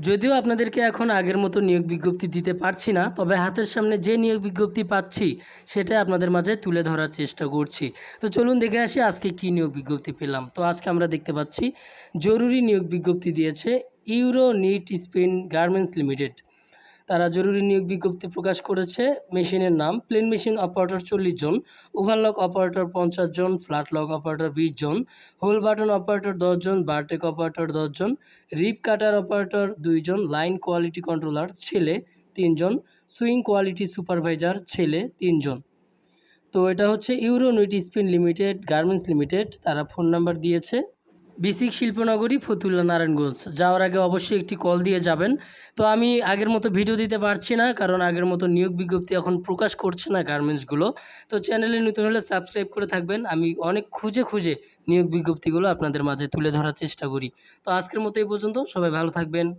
যদিও আপনাদেরকে এখন আগের মতো নিয়োগ বিজ্ঞপ্তি দিতে পারছি না, তবে হাতের সামনে যে নিয়োগ বিজ্ঞপ্তি পাচ্ছি সেটাই আপনাদের মাঝে তুলে ধরার চেষ্টা করছি। তো চলুন দেখে আসি আজকে কী নিয়োগ বিজ্ঞপ্তি পেলাম। তো আজকে আমরা দেখতে পাচ্ছি জরুরি নিয়োগ বিজ্ঞপ্তি দিয়েছে Euro Knit Spin garments limited. তারা জরুরি নিয়োগ বিজ্ঞপ্তি প্রকাশ করেছে। মেশিনের নাম প্লেন মেশিন অপারেটর 40 জন, ওভারলক অপারেটর 50 জন, ফ্ল্যাট লক অপারেটর 20 জন, হোল বাটন অপারেটর 10 জন, বারটেক অপারেটর 10 জন, রিপ কাটার অপারেটর 2 জন, লাইন কোয়ালিটি কন্ট্রোলার ছেলে 3 জন, সুইং কোয়ালিটি সুপারভাইজার ছেলে 3 জন। তো এটা হচ্ছে Euro Knit Spin limited garments limited. তারা ফোন নাম্বার দিয়েছে বিসিক শিল্পনগরী, ফতুল্লা, নারায়ণগঞ্জ। যাওয়ার আগে অবশ্যই একটি কল দিয়ে যাবেন। তো আমি আগের মতো ভিডিও দিতে পারছি না, কারণ আগের মতো নিয়োগ বিজ্ঞপ্তি এখন প্রকাশ করছে না গার্মেন্টসগুলো। তো চ্যানেলে নতুন হলে সাবস্ক্রাইব করে থাকবেন। আমি অনেক খুঁজে খুঁজে নিয়োগ বিজ্ঞপ্তিগুলো আপনাদের মাঝে তুলে ধরার চেষ্টা করি। তো আজকের মতো এই পর্যন্ত। সবাই ভালো থাকবেন।